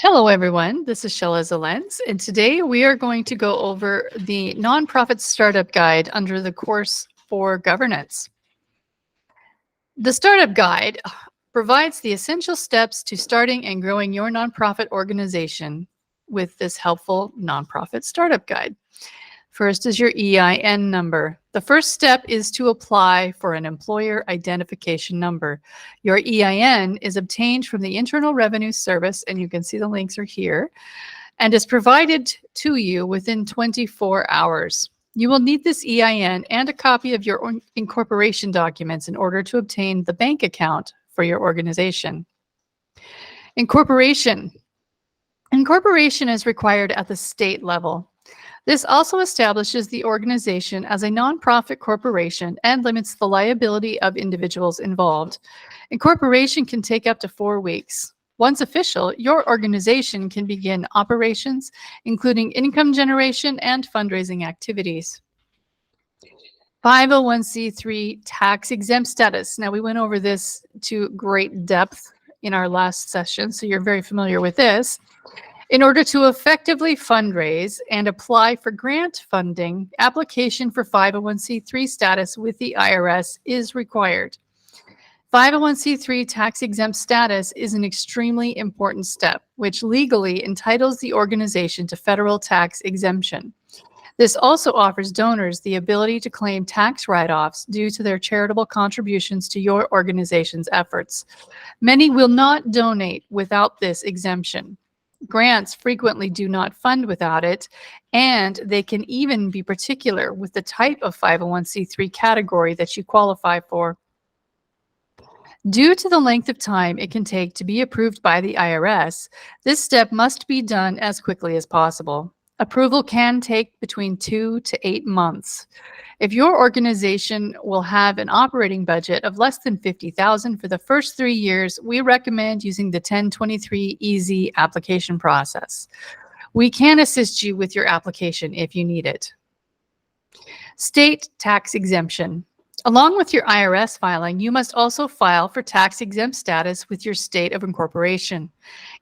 Hello, everyone. This is Shella Zelenz, and today we are going to go over the Nonprofit Startup Guide under the course for governance. The Startup Guide provides the essential steps to starting and growing your nonprofit organization with this helpful nonprofit startup guide. First is your EIN number. The first step is to apply for an employer identification number. Your EIN is obtained from the Internal Revenue Service, and you can see the links are here, and is provided to you within 24 hours. You will need this EIN and a copy of your incorporation documents in order to obtain the bank account for your organization. Incorporation. Incorporation is required at the state level. This also establishes the organization as a nonprofit corporation and limits the liability of individuals involved. Incorporation can take up to 4 weeks. Once official, your organization can begin operations, including income generation and fundraising activities. 501c3 tax-exempt status. Now, we went over this to great depth in our last session, so you're very familiar with this. In order to effectively fundraise and apply for grant funding, application for 501c3 status with the IRS is required. 501c3 tax-exempt status is an extremely important step, which legally entitles the organization to federal tax exemption. This also offers donors the ability to claim tax write-offs due to their charitable contributions to your organization's efforts. Many will not donate without this exemption. Grants frequently do not fund without it, and they can even be particular with the type of 501c3 category that you qualify for. Due to the length of time it can take to be approved by the IRS, this step must be done as quickly as possible. Approval can take between 2 to 8 months. If your organization will have an operating budget of less than $50,000 for the first 3 years, we recommend using the 1023 Easy application process. We can assist you with your application if you need it. State tax exemption. Along with your IRS filing, you must also file for tax-exempt status with your state of incorporation.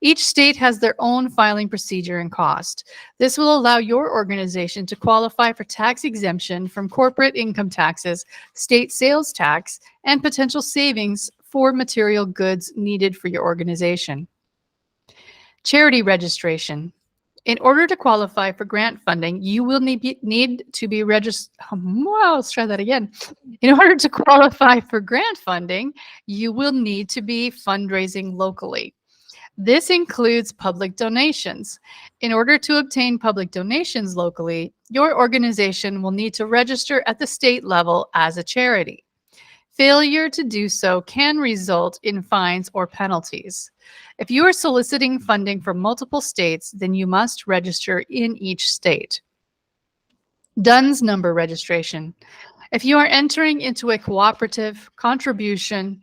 Each state has their own filing procedure and cost. This will allow your organization to qualify for tax exemption from corporate income taxes, state sales tax, and potential savings for material goods needed for your organization. Charity registration. In order to qualify for grant funding, you will need to be registered. Let's try that again. In order to qualify for grant funding, you will need to be fundraising locally. This includes public donations. In order to obtain public donations locally, your organization will need to register at the state level as a charity. Failure to do so can result in fines or penalties. If you are soliciting funding from multiple states, then you must register in each state. DUNS number registration. If you are entering into a cooperative, contribution,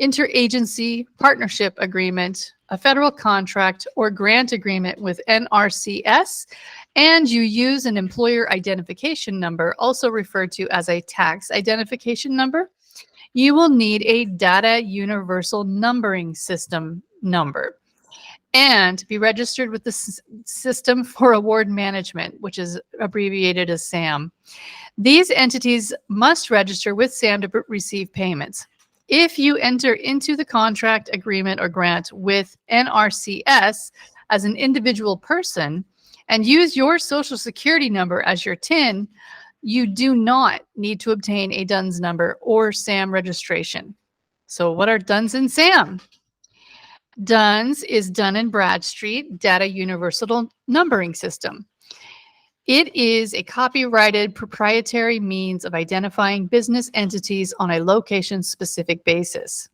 interagency, partnership agreement, a federal contract, or grant agreement with NRCS, and you use an employer identification number, also referred to as a tax identification number, you will need a Data Universal Numbering System number and be registered with the System for Award Management, which is abbreviated as SAM. These entities must register with SAM to receive payments. If you enter into the contract, agreement, or grant with NRCS as an individual person and use your Social Security number as your TIN, you do not need to obtain a DUNS number or SAM registration. So what are DUNS and SAM? DUNS is Dun & Bradstreet Data Universal Numbering System. It is a copyrighted proprietary means of identifying business entities on a location-specific basis.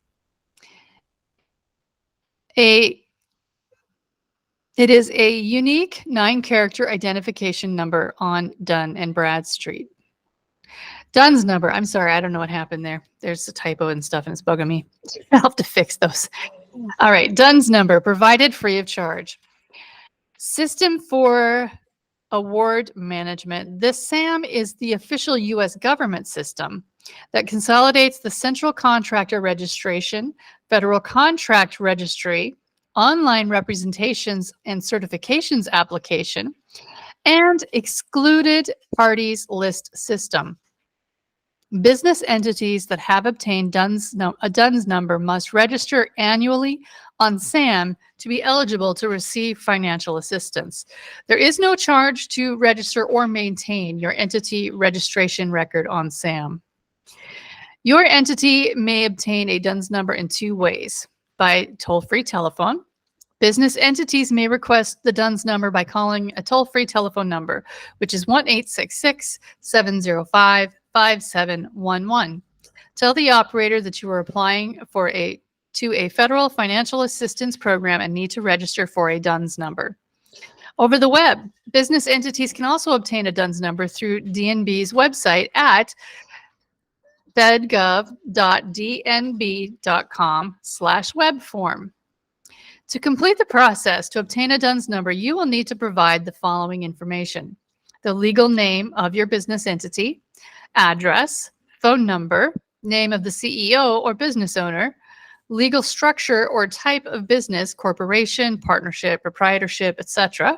It is a unique 9-character identification number on Dun & Bradstreet. DUNS number, I'm sorry, I don't know what happened there. There's a typo and stuff and it's bugging me. I'll have to fix those. All right, DUNS number, provided free of charge. System for Award Management. This SAM is the official U.S. government system that consolidates the central contractor registration, federal contract registry, online representations and certifications application, and excluded parties list system. Business entities that have obtained a DUNS number must register annually on SAM to be eligible to receive financial assistance. There is no charge to register or maintain your entity registration record on SAM. Your entity may obtain a DUNS number in two ways: by toll-free telephone. Business entities may request the DUNS number by calling a toll-free telephone number, which is 1-866-705-5711. Tell the operator that you are applying to a federal financial assistance program and need to register for a DUNS number. Over the web, business entities can also obtain a DUNS number through DNB's website at fedgov.dnb.com/webform. To complete the process to obtain a DUNS number, you will need to provide the following information: the legal name of your business entity, address, phone number, name of the CEO or business owner, legal structure or type of business, corporation, partnership, proprietorship, etc.,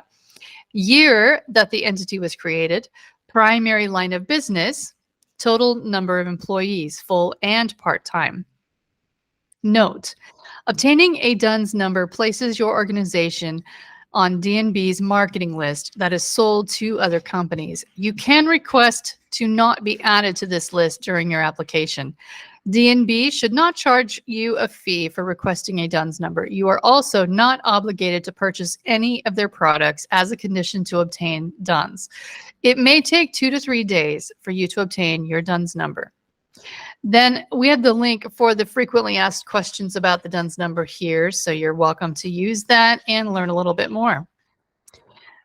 year that the entity was created, primary line of business, total number of employees, full and part-time. Note: obtaining a DUNS number places your organization on DNB's marketing list that is sold to other companies. You can request to not be added to this list during your application. DNB should not charge you a fee for requesting a DUNS number. You are also not obligated to purchase any of their products as a condition to obtain DUNS. It may take 2 to 3 days for you to obtain your DUNS number. Then we have the link for the frequently asked questions about the DUNS number here, so you're welcome to use that and learn a little bit more.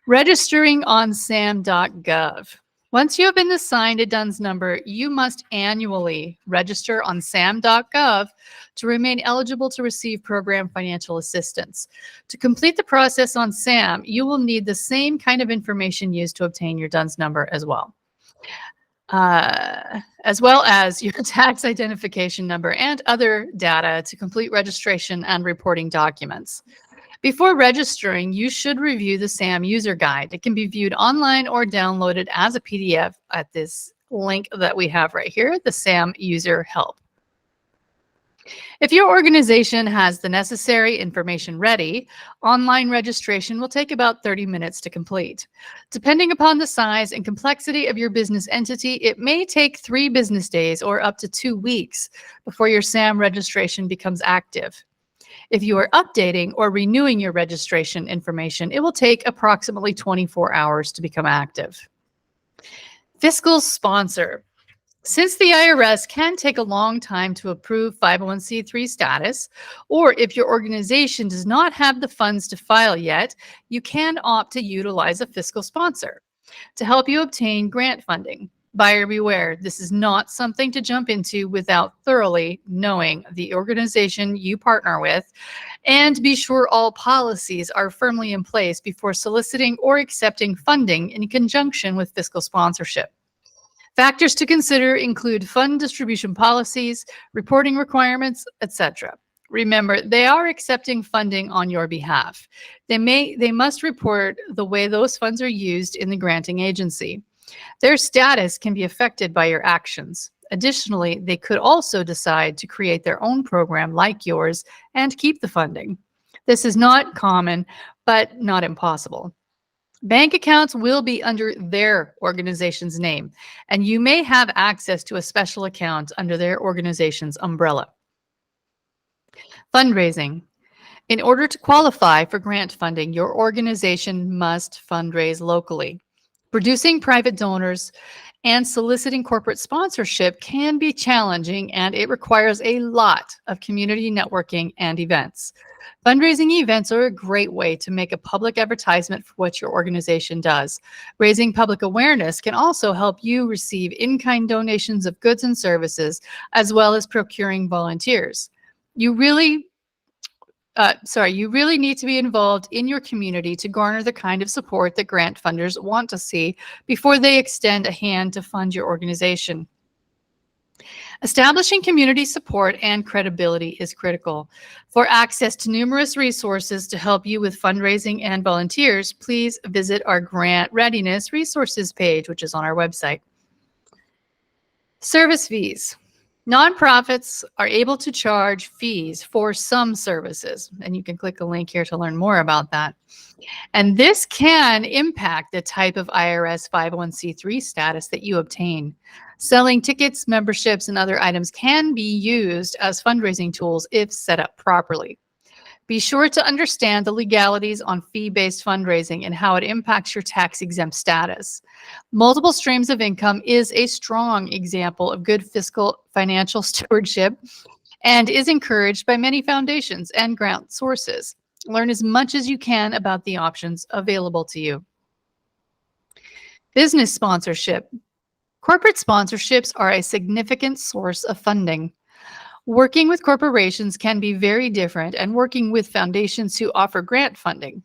Registering on sam.gov. Once you have been assigned a DUNS number, you must annually register on sam.gov to remain eligible to receive program financial assistance. To complete the process on SAM, you will need the same kind of information used to obtain your DUNS number as well as your tax identification number and other data to complete registration and reporting documents. Before registering, you should review the SAM user guide. It can be viewed online or downloaded as a PDF at this link that we have right here, the SAM user help. If your organization has the necessary information ready, online registration will take about 30 minutes to complete. Depending upon the size and complexity of your business entity, it may take 3 business days or up to 2 weeks before your SAM registration becomes active. If you are updating or renewing your registration information, it will take approximately 24 hours to become active. Fiscal sponsor. Since the IRS can take a long time to approve 501c3 status, or if your organization does not have the funds to file yet, you can opt to utilize a fiscal sponsor to help you obtain grant funding. Buyer beware, this is not something to jump into without thoroughly knowing the organization you partner with, and be sure all policies are firmly in place before soliciting or accepting funding in conjunction with fiscal sponsorship. Factors to consider include fund distribution policies, reporting requirements, etc. Remember, they are accepting funding on your behalf. They must report the way those funds are used in the granting agency. Their status can be affected by your actions. Additionally, they could also decide to create their own program like yours and keep the funding. This is not common, but not impossible. Bank accounts will be under their organization's name, and you may have access to a special account under their organization's umbrella. Fundraising. In order to qualify for grant funding, your organization must fundraise locally. Producing private donors and soliciting corporate sponsorship can be challenging, and it requires a lot of community networking and events. Fundraising events are a great way to make a public advertisement for what your organization does. Raising public awareness can also help you receive in-kind donations of goods and services, as well as procuring volunteers. You really need to be involved in your community to garner the kind of support that grant funders want to see before they extend a hand to fund your organization. Establishing community support and credibility is critical. For access to numerous resources to help you with fundraising and volunteers, please visit our Grant Readiness Resources page, which is on our website. Service fees. Nonprofits are able to charge fees for some services, and you can click a link here to learn more about that. And this can impact the type of IRS 501c3 status that you obtain. Selling tickets, memberships, and other items can be used as fundraising tools if set up properly. Be sure to understand the legalities on fee-based fundraising and how it impacts your tax-exempt status. Multiple streams of income is a strong example of good fiscal financial stewardship and is encouraged by many foundations and grant sources. Learn as much as you can about the options available to you. Business sponsorship. Corporate sponsorships are a significant source of funding. Working with corporations can be very different and working with foundations who offer grant funding.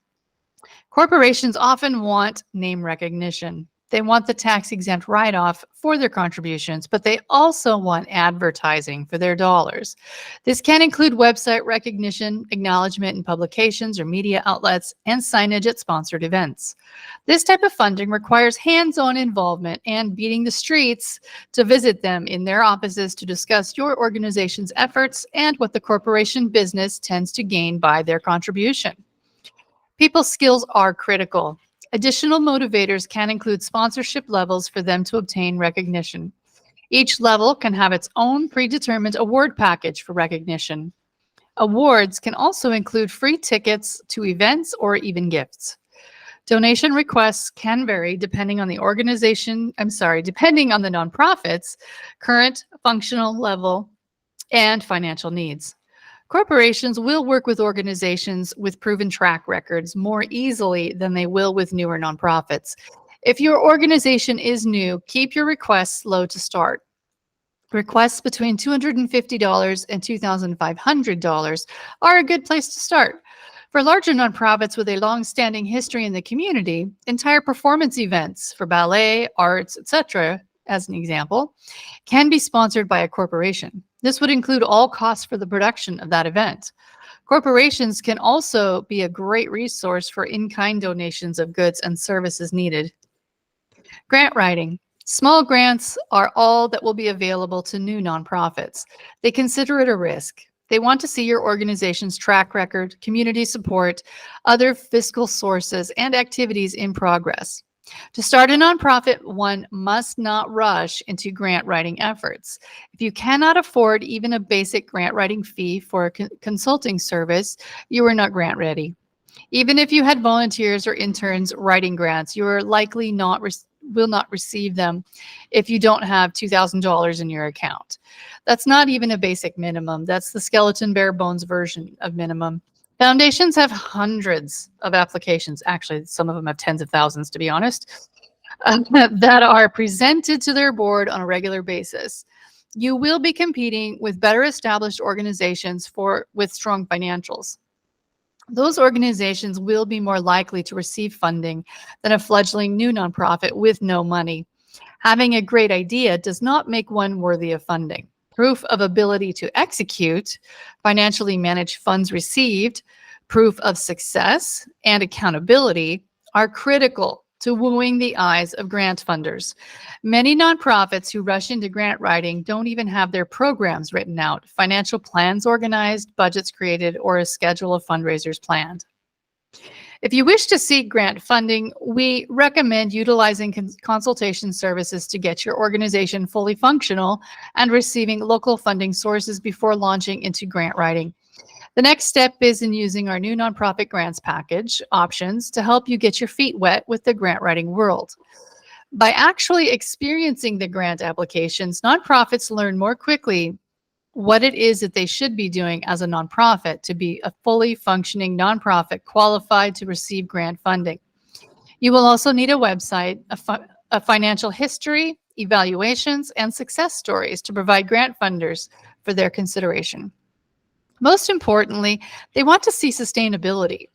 Corporations often want name recognition. They want the tax-exempt write-off for their contributions, but they also want advertising for their dollars. This can include website recognition, acknowledgement in publications or media outlets, and signage at sponsored events. This type of funding requires hands-on involvement and beating the streets to visit them in their offices to discuss your organization's efforts and what the corporation business tends to gain by their contribution. People skills are critical. Additional motivators can include sponsorship levels for them to obtain recognition. Each level can have its own predetermined award package for recognition. Awards can also include free tickets to events or even gifts. Donation requests can vary depending on the nonprofit's current functional level and financial needs. Corporations will work with organizations with proven track records more easily than they will with newer nonprofits. If your organization is new, keep your requests low to start. Requests between $250 and $2,500 are a good place to start. For larger nonprofits with a long-standing history in the community, entire performance events for ballet, arts, etc., as an example, can be sponsored by a corporation. This would include all costs for the production of that event. Corporations can also be a great resource for in-kind donations of goods and services needed. Grant writing. Small grants are all that will be available to new nonprofits. They consider it a risk. They want to see your organization's track record, community support, other fiscal sources, and activities in progress. To start a nonprofit, one must not rush into grant writing efforts. If you cannot afford even a basic grant writing fee for a consulting service, you are not grant ready. Even if you had volunteers or interns writing grants, you are likely will not receive them if you don't have $2,000 in your account. That's not even a basic minimum. That's the skeleton bare bones version of minimum. Foundations have hundreds of applications. Actually, some of them have tens of thousands, to be honest, that are presented to their board on a regular basis. You will be competing with better established organizations with strong financials. Those organizations will be more likely to receive funding than a fledgling new nonprofit with no money. Having a great idea does not make one worthy of funding. Proof of ability to execute, financially manage funds received, proof of success, and accountability are critical to wooing the eyes of grant funders. Many nonprofits who rush into grant writing don't even have their programs written out, financial plans organized, budgets created, or a schedule of fundraisers planned. If you wish to seek grant funding, we recommend utilizing consultation services to get your organization fully functional and receiving local funding sources before launching into grant writing. The next step is in using our new nonprofit grants package options to help you get your feet wet with the grant writing world. By actually experiencing the grant applications, nonprofits learn more quickly what it is that they should be doing as a nonprofit to be a fully functioning nonprofit qualified to receive grant funding. You will also need a website, a financial history, evaluations, and success stories to provide grant funders for their consideration. Most importantly, they want to see sustainability.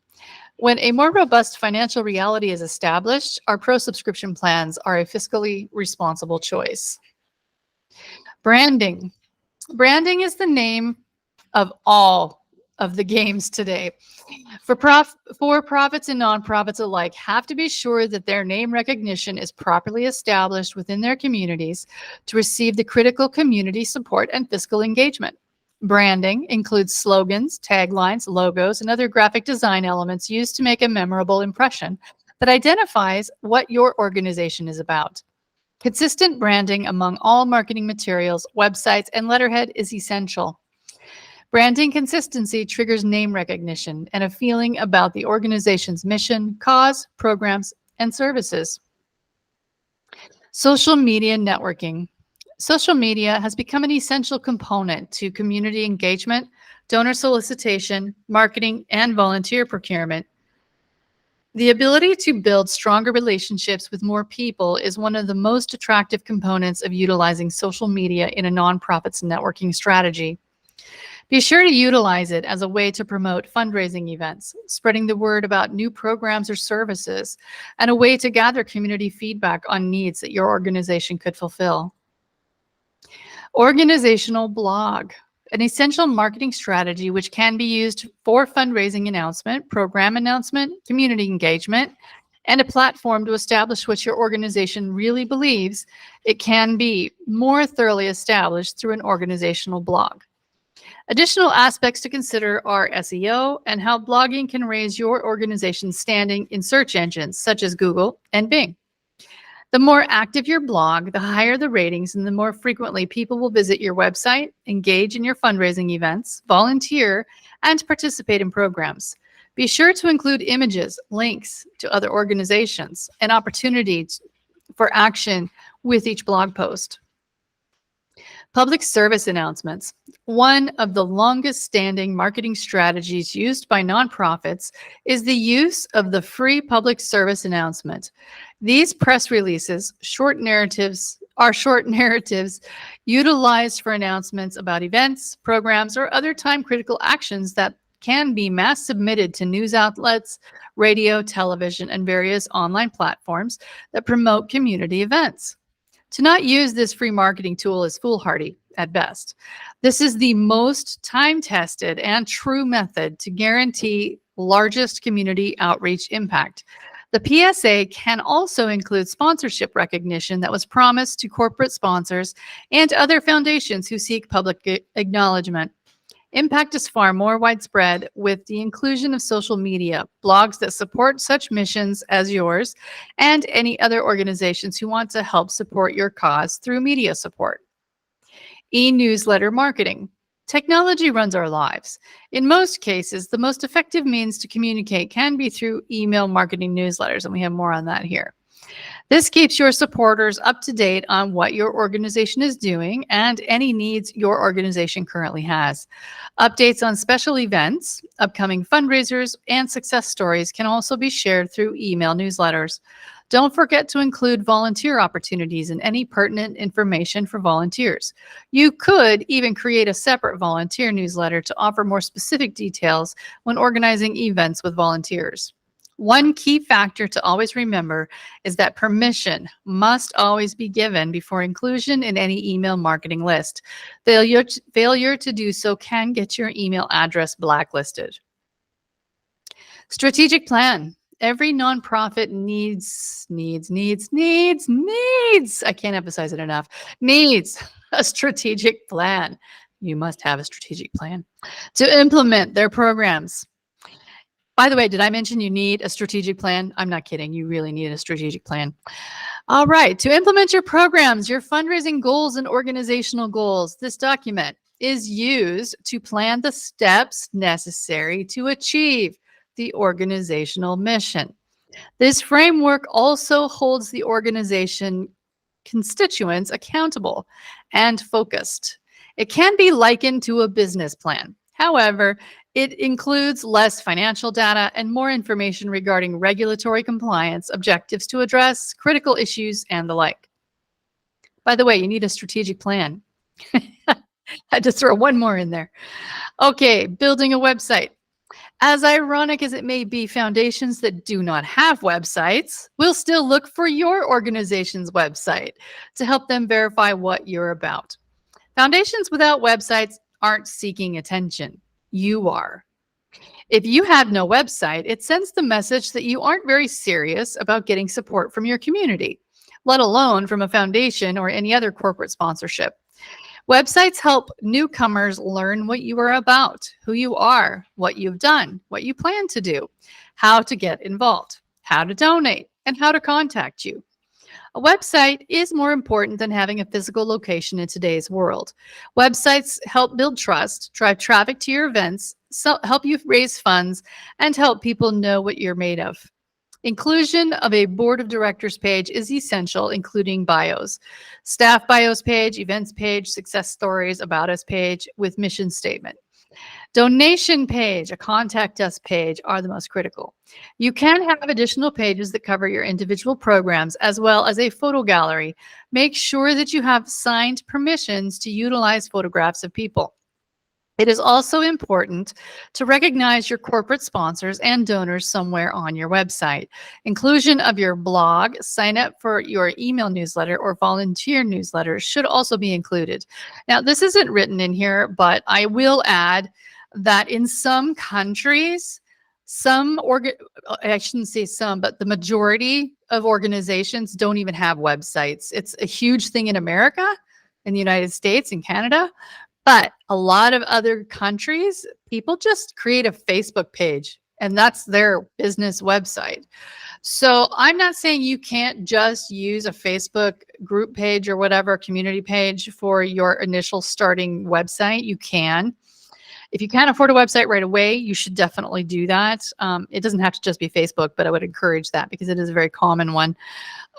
When a more robust financial reality is established, our pro subscription plans are a fiscally responsible choice. Branding. Branding is the name of all of the games today. For-profits and nonprofits alike have to be sure that their name recognition is properly established within their communities to receive the critical community support and fiscal engagement. Branding includes slogans, taglines, logos, and other graphic design elements used to make a memorable impression that identifies what your organization is about. Consistent branding among all marketing materials, websites, and letterhead is essential. Branding consistency triggers name recognition and a feeling about the organization's mission, cause, programs, and services. Social media networking. Social media has become an essential component to community engagement, donor solicitation, marketing, and volunteer procurement. The ability to build stronger relationships with more people is one of the most attractive components of utilizing social media in a nonprofit's networking strategy. Be sure to utilize it as a way to promote fundraising events, spreading the word about new programs or services, and a way to gather community feedback on needs that your organization could fulfill. Organizational blog, an essential marketing strategy which can be used for fundraising announcement, program announcement, community engagement, and a platform to establish what your organization really believes. It can be more thoroughly established through an organizational blog. Additional aspects to consider are SEO and how blogging can raise your organization's standing in search engines such as Google and Bing. The more active your blog, the higher the ratings and the more frequently people will visit your website, engage in your fundraising events, volunteer, and participate in programs. Be sure to include images, links to other organizations, and opportunities for action with each blog post. Public service announcements. One of the longest standing marketing strategies used by nonprofits is the use of the free public service announcement. These press releases, short narratives utilized for announcements about events, programs, or other time-critical actions that can be mass submitted to news outlets, radio, television, and various online platforms that promote community events. To not use this free marketing tool is foolhardy at best. This is the most time-tested and true method to guarantee largest community outreach impact. The PSA can also include sponsorship recognition that was promised to corporate sponsors and other foundations who seek public acknowledgement. Impact is far more widespread with the inclusion of social media, blogs that support such missions as yours, and any other organizations who want to help support your cause through media support. E-newsletter marketing. Technology runs our lives. In most cases, the most effective means to communicate can be through email marketing newsletters, and we have more on that here. This keeps your supporters up to date on what your organization is doing and any needs your organization currently has. Updates on special events, upcoming fundraisers, and success stories can also be shared through email newsletters. Don't forget to include volunteer opportunities and any pertinent information for volunteers. You could even create a separate volunteer newsletter to offer more specific details when organizing events with volunteers. One key factor to always remember is that permission must always be given before inclusion in any email marketing list. Failure to do so can get your email address blacklisted. Strategic plan. Every nonprofit needs, I can't emphasize it enough, needs a strategic plan. You must have a strategic plan to implement their programs. By the way, did I mention you need a strategic plan? I'm not kidding. You really need a strategic plan. All right. To implement your programs, your fundraising goals and organizational goals, this document is used to plan the steps necessary to achieve the organizational mission. This framework also holds the organization constituents accountable and focused. It can be likened to a business plan. However, it includes less financial data and more information regarding regulatory compliance, objectives to address, critical issues, and the like. By the way, you need a strategic plan. I had to throw one more in there. Okay, building a website. As ironic as it may be, foundations that do not have websites will still look for your organization's website to help them verify what you're about. Foundations without websites aren't seeking attention. You are. If you have no website, it sends the message that you aren't very serious about getting support from your community, let alone from a foundation or any other corporate sponsorship. Websites help newcomers learn what you are about, who you are, what you've done, what you plan to do, how to get involved, how to donate, and how to contact you. A website is more important than having a physical location in today's world. Websites help build trust, drive traffic to your events, help you raise funds, and help people know what you're made of. Inclusion of a board of directors page is essential, including bios, staff bios page, events page, success stories, about us page with mission statement. Donation page, a contact us page are the most critical. You can have additional pages that cover your individual programs as well as a photo gallery. Make sure that you have signed permissions to utilize photographs of people. It is also important to recognize your corporate sponsors and donors somewhere on your website. Inclusion of your blog, sign up for your email newsletter or volunteer newsletters should also be included. Now, this isn't written in here, but I will add that in some countries, I shouldn't say some, but the majority of organizations don't even have websites. It's a huge thing in America, in the United States, in Canada. But a lot of other countries, people just create a Facebook page and that's their business website. So I'm not saying you can't just use a Facebook group page or whatever, community page for your initial starting website. You can. If you can't afford a website right away, you should definitely do that. It doesn't have to just be Facebook, but I would encourage that because it is a very common one.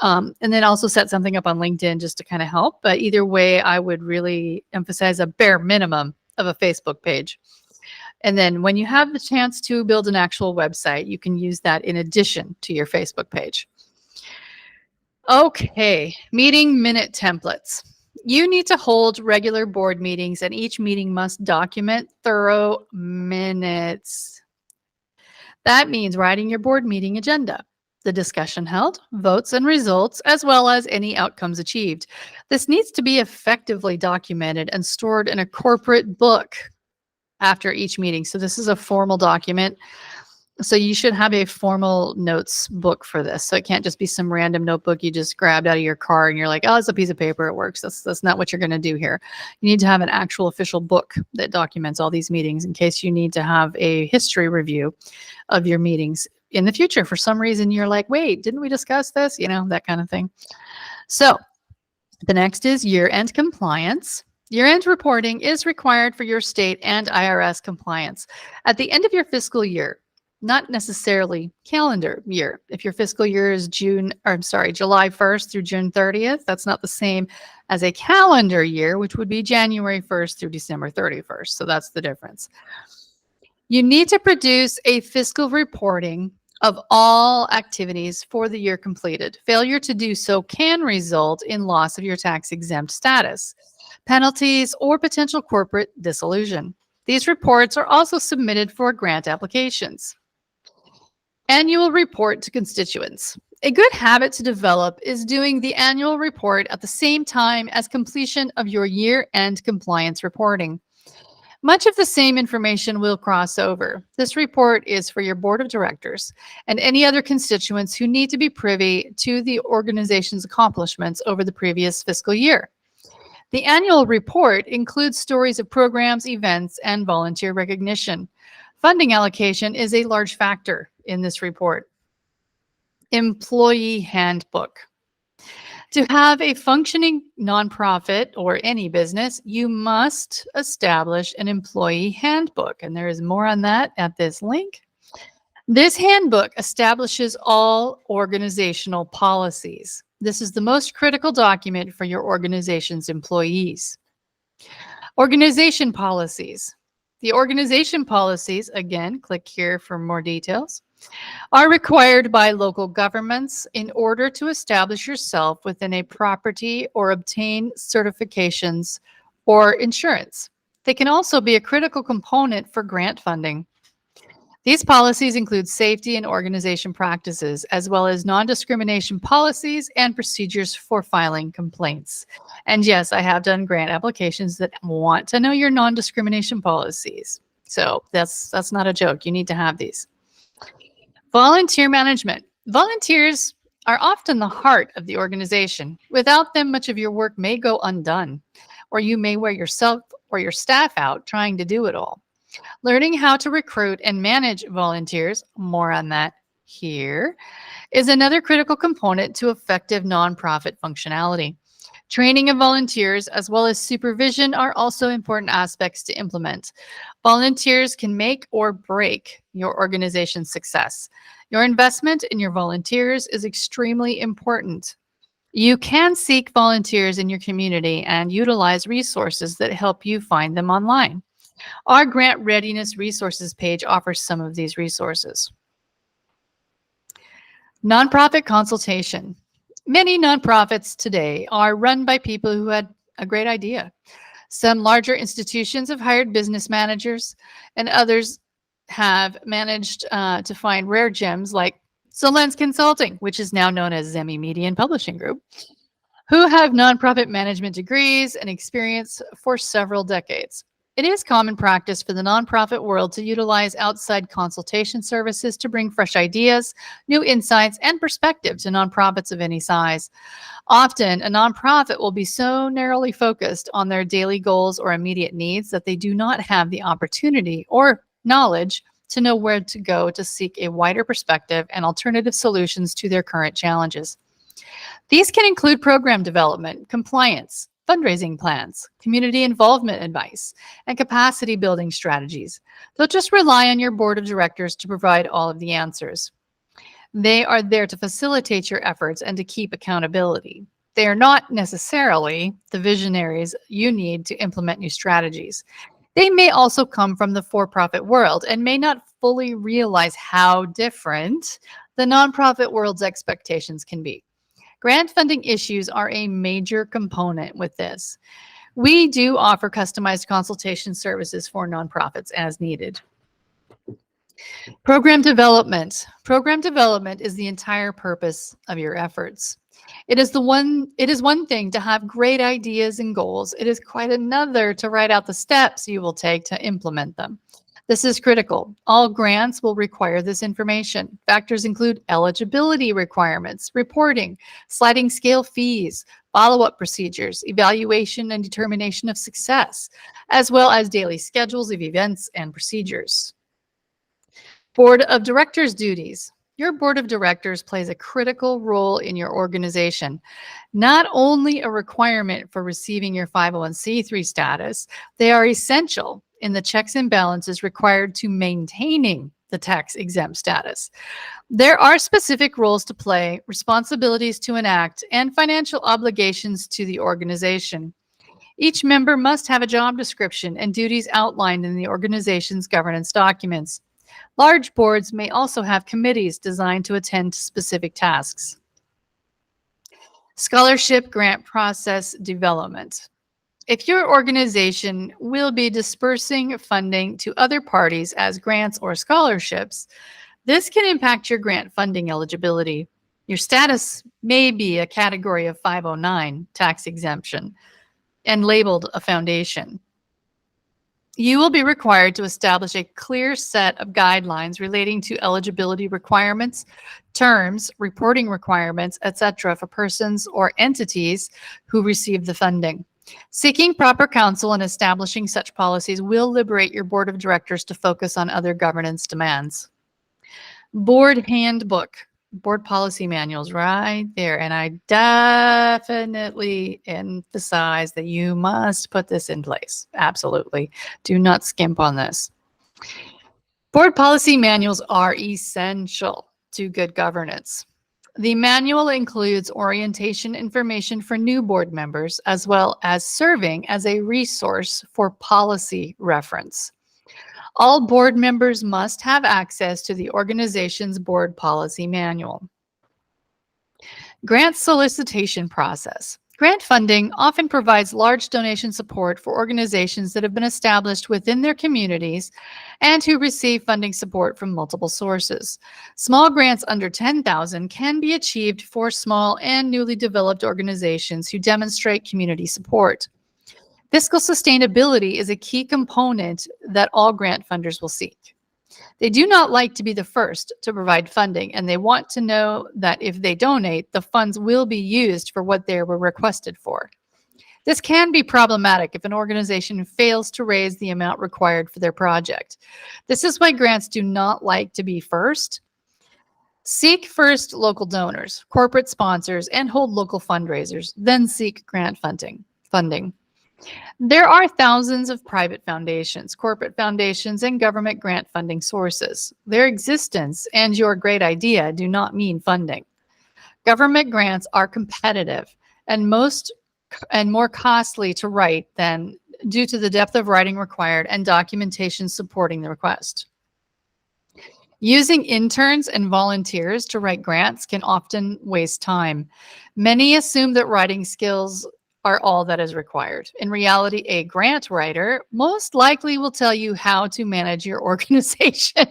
And then also set something up on LinkedIn just to kind of help. But either way, I would really emphasize a bare minimum of a Facebook page. And then when you have the chance to build an actual website, you can use that in addition to your Facebook page. Okay, meeting minute templates. You need to hold regular board meetings and each meeting must document thorough minutes. That means writing your board meeting agenda, the discussion held, votes and results, as well as any outcomes achieved. This needs to be effectively documented and stored in a corporate book after each meeting. So this is a formal document. So you should have a formal notes book for this. So it can't just be some random notebook you just grabbed out of your car and you're like, oh, it's a piece of paper, it works. That's not what you're going to do here. You need to have an actual official book that documents all these meetings in case you need to have a history review of your meetings in the future. For some reason, you're like, wait, didn't we discuss this? You know, that kind of thing. So the next is year-end compliance. Year-end reporting is required for your state and IRS compliance. At the end of your fiscal year, not necessarily calendar year. If your fiscal year is July 1st through June 30th, that's not the same as a calendar year, which would be January 1st through December 31st. So that's the difference. You need to produce a fiscal reporting of all activities for the year completed. Failure to do so can result in loss of your tax-exempt status, penalties, or potential corporate dissolution. These reports are also submitted for grant applications. Annual report to constituents. A good habit to develop is doing the annual report at the same time as completion of your year-end compliance reporting. Much of the same information will cross over. This report is for your board of directors and any other constituents who need to be privy to the organization's accomplishments over the previous fiscal year. The annual report includes stories of programs, events, and volunteer recognition. Funding allocation is a large factor in this report. Employee handbook. To have a functioning nonprofit or any business, you must establish an employee handbook. And there is more on that at this link. This handbook establishes all organizational policies. This is the most critical document for your organization's employees. Organization policies. The organization policies, again, click here for more details, are required by local governments in order to establish yourself within a property or obtain certifications or insurance. They can also be a critical component for grant funding. These policies include safety and organization practices, as well as non-discrimination policies and procedures for filing complaints. And yes, I have done grant applications that want to know your non-discrimination policies. So that's not a joke. You need to have these. Volunteer management. Volunteers are often the heart of the organization. Without them, much of your work may go undone, or you may wear yourself or your staff out trying to do it all. Learning how to recruit and manage volunteers, more on that here, is another critical component to effective nonprofit functionality. Training of volunteers as well as supervision are also important aspects to implement. Volunteers can make or break your organization's success. Your investment in your volunteers is extremely important. You can seek volunteers in your community and utilize resources that help you find them online. Our Grant Readiness Resources page offers some of these resources. Nonprofit consultation. Many nonprofits today are run by people who had a great idea. Some larger institutions have hired business managers, and others have managed to find rare gems like Solens Consulting, which is now known as Zemi Media and Publishing Group, who have nonprofit management degrees and experience for several decades. It is common practice for the nonprofit world to utilize outside consultation services to bring fresh ideas, new insights, and perspective to nonprofits of any size. Often, a nonprofit will be so narrowly focused on their daily goals or immediate needs that they do not have the opportunity or knowledge to know where to go to seek a wider perspective and alternative solutions to their current challenges. These can include program development, compliance, fundraising plans, community involvement advice, and capacity building strategies. They'll just rely on your board of directors to provide all of the answers. They are there to facilitate your efforts and to keep accountability. They are not necessarily the visionaries you need to implement new strategies. They may also come from the for-profit world and may not fully realize how different the nonprofit world's expectations can be. Grant funding issues are a major component with this. We do offer customized consultation services for nonprofits as needed. Program development. Program development is the entire purpose of your efforts. It is one thing to have great ideas and goals. It is quite another to write out the steps you will take to implement them. This is critical. All grants will require this information. Factors include eligibility requirements, reporting, sliding scale fees, follow-up procedures, evaluation and determination of success, as well as daily schedules of events and procedures. Board of Directors duties. Your board of directors plays a critical role in your organization. Not only a requirement for receiving your 501c3 status, they are essential in the checks and balances required to maintaining the tax-exempt status. There are specific roles to play, responsibilities to enact, and financial obligations to the organization. Each member must have a job description and duties outlined in the organization's governance documents. Large boards may also have committees designed to attend to specific tasks. Scholarship grant process development. If your organization will be dispersing funding to other parties as grants or scholarships, this can impact your grant funding eligibility. Your status may be a category of 509 tax exemption and labeled a foundation. You will be required to establish a clear set of guidelines relating to eligibility requirements, terms, reporting requirements, etc. for persons or entities who receive the funding. Seeking proper counsel and establishing such policies will liberate your board of directors to focus on other governance demands. Board handbook, board policy manuals right there. And I definitely emphasize that you must put this in place. Absolutely. Do not skimp on this. Board policy manuals are essential to good governance. The manual includes orientation information for new board members, as well as serving as a resource for policy reference. All board members must have access to the organization's board policy manual. Grant solicitation process. Grant funding often provides large donation support for organizations that have been established within their communities and who receive funding support from multiple sources. Small grants under $10,000 can be achieved for small and newly developed organizations who demonstrate community support. Fiscal sustainability is a key component that all grant funders will seek. They do not like to be the first to provide funding, and they want to know that if they donate, the funds will be used for what they were requested for. This can be problematic if an organization fails to raise the amount required for their project. This is why grants do not like to be first. Seek first local donors, corporate sponsors, and hold local fundraisers, then seek grant funding. There are thousands of private foundations, corporate foundations, and government grant funding sources. Their existence and your great idea do not mean funding. Government grants are competitive and more costly to write than due to the depth of writing required and documentation supporting the request. Using interns and volunteers to write grants can often waste time. Many assume that writing skills are all that is required. In reality, a grant writer most likely will tell you how to manage your organization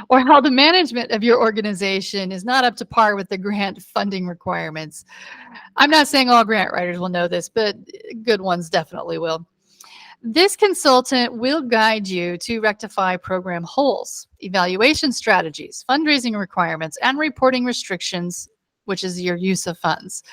or how the management of your organization is not up to par with the grant funding requirements. I'm not saying all grant writers will know this, but good ones definitely will. This consultant will guide you to rectify program holes, evaluation strategies, fundraising requirements, and reporting restrictions, which is your use of funds.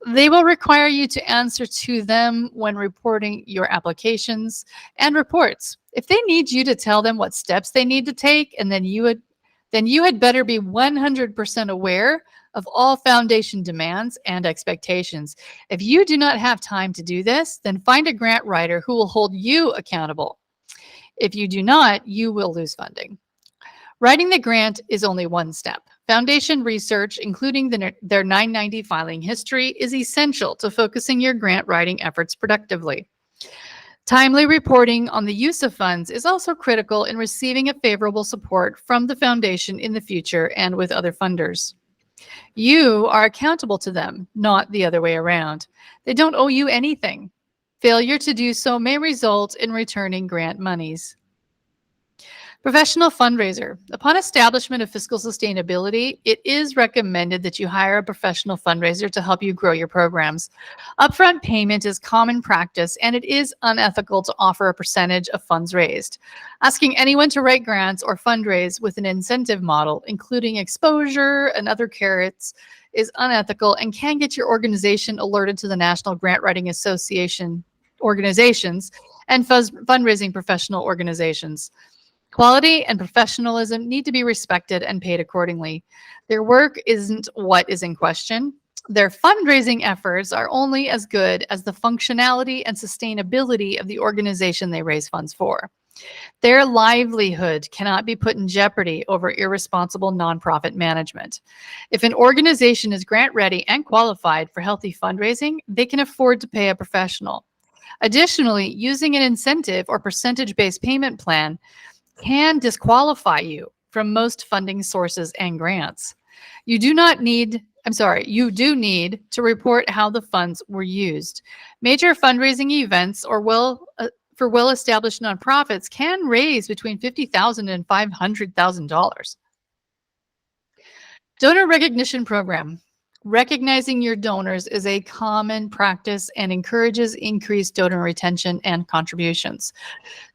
They will require you to answer to them when reporting your applications and reports. If they need you to tell them what steps they need to take, and then you had better be 100% aware of all foundation demands and expectations. If you do not have time to do this, then find a grant writer who will hold you accountable. If you do not, you will lose funding. Writing the grant is only one step. Foundation research, including their 990 filing history, is essential to focusing your grant writing efforts productively. Timely reporting on the use of funds is also critical in receiving a favorable support from the foundation in the future and with other funders. You are accountable to them, not the other way around. They don't owe you anything. Failure to do so may result in returning grant monies. Professional fundraiser. Upon establishment of fiscal sustainability, it is recommended that you hire a professional fundraiser to help you grow your programs. Upfront payment is common practice, and it is unethical to offer a percentage of funds raised. Asking anyone to write grants or fundraise with an incentive model, including exposure and other carrots, is unethical and can get your organization alerted to the National Grant Writing Association organizations and fundraising professional organizations. Quality and professionalism need to be respected and paid accordingly. Their work isn't what is in question. Their fundraising efforts are only as good as the functionality and sustainability of the organization they raise funds for. Their livelihood cannot be put in jeopardy over irresponsible nonprofit management. If an organization is grant ready and qualified for healthy fundraising, they can afford to pay a professional. Additionally, using an incentive or percentage-based payment plan can disqualify you from most funding sources and grants. You do need to report how the funds were used. Major fundraising events for well-established nonprofits can raise between $50,000 and $500,000. Donor recognition program. Recognizing your donors is a common practice and encourages increased donor retention and contributions.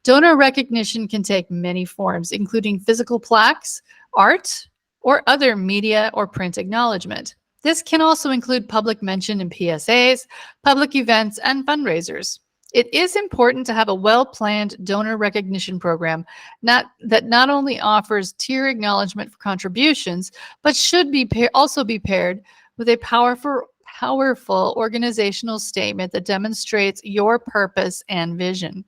Donor recognition can take many forms, including physical plaques, art, or other media or print acknowledgement. This can also include public mention in PSAs, public events, and fundraisers. It is important to have a well-planned donor recognition program that not only offers tier acknowledgement for contributions, but should also be paired with a powerful organizational statement that demonstrates your purpose and vision,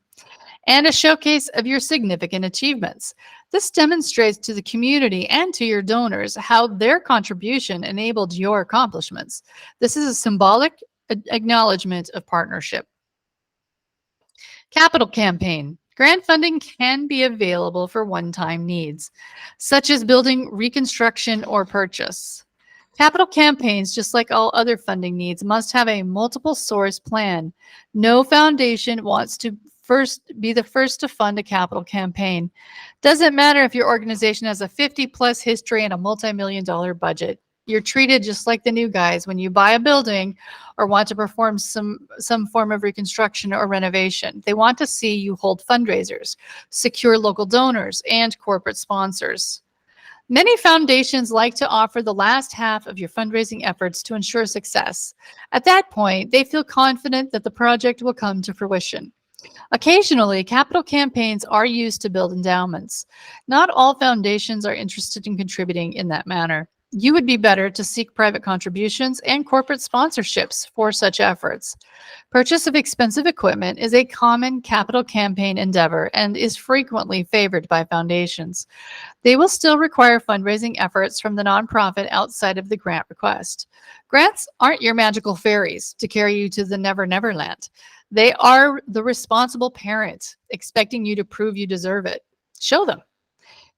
and a showcase of your significant achievements. This demonstrates to the community and to your donors how their contribution enabled your accomplishments. This is a symbolic acknowledgement of partnership. Capital campaign. Grant funding can be available for one-time needs, such as building reconstruction or purchase. Capital campaigns, just like all other funding needs, must have a multiple source plan. No foundation wants to be the first to fund a capital campaign. Doesn't matter if your organization has a 50+ history and a multi-million-dollar budget. You're treated just like the new guys when you buy a building or want to perform some form of reconstruction or renovation. They want to see you hold fundraisers, secure local donors, and corporate sponsors. Many foundations like to offer the last half of your fundraising efforts to ensure success. At that point, they feel confident that the project will come to fruition. Occasionally, capital campaigns are used to build endowments. Not all foundations are interested in contributing in that manner. You would be better to seek private contributions and corporate sponsorships for such efforts. Purchase of expensive equipment is a common capital campaign endeavor and is frequently favored by foundations. They will still require fundraising efforts from the nonprofit outside of the grant request. Grants aren't your magical fairies to carry you to the Never Never Land. They are the responsible parent expecting you to prove you deserve it. Show them.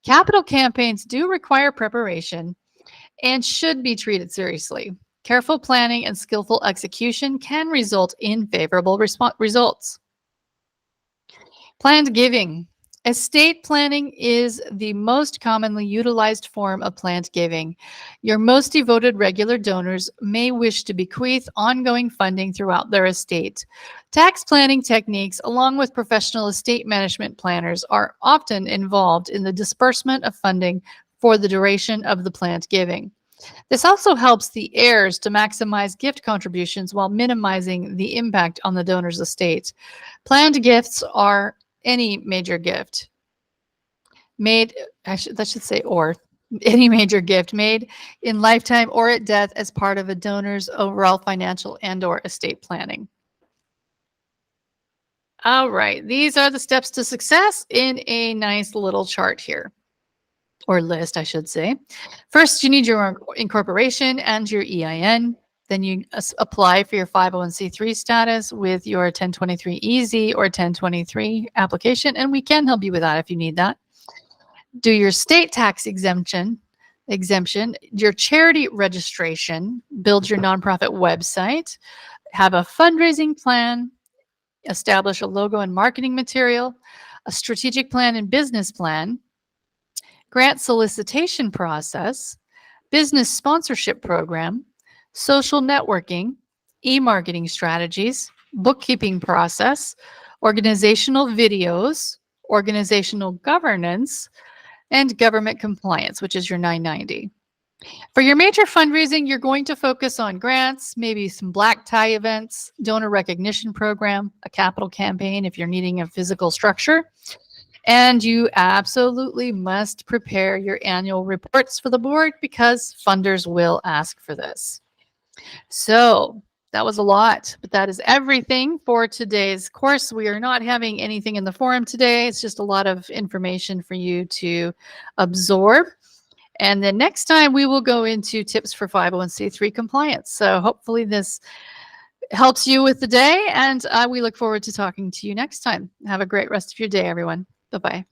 Capital campaigns do require preparation and should be treated seriously. Careful planning and skillful execution can result in favorable results. Planned giving. Estate planning is the most commonly utilized form of planned giving. Your most devoted regular donors may wish to bequeath ongoing funding throughout their estate. Tax planning techniques, along with professional estate management planners, are often involved in the disbursement of funding for the duration of the planned giving. This also helps the heirs to maximize gift contributions while minimizing the impact on the donor's estate. Planned gifts are any major gift made, any major gift made in lifetime or at death as part of a donor's overall financial and/or estate planning. All right, these are the steps to success in a nice little chart here, or list, I should say. First, you need your incorporation and your EIN. Then you apply for your 501c3 status with your 1023-EZ or 1023 application, and we can help you with that if you need that. Do your state tax exemption, your charity registration, build your nonprofit website, have a fundraising plan, establish a logo and marketing material, a strategic plan and business plan, grant solicitation process, business sponsorship program, social networking, e-marketing strategies, bookkeeping process, organizational videos, organizational governance, and government compliance, which is your 990. For your major fundraising, you're going to focus on grants, maybe some black tie events, donor recognition program, a capital campaign if you're needing a physical structure. And you absolutely must prepare your annual reports for the board because funders will ask for this. So that was a lot, but that is everything for today's course. We are not having anything in the forum today. It's just a lot of information for you to absorb. And then next time we will go into tips for 501c3 compliance. So hopefully this helps you with the day, and we look forward to talking to you next time. Have a great rest of your day, everyone. Bye-bye.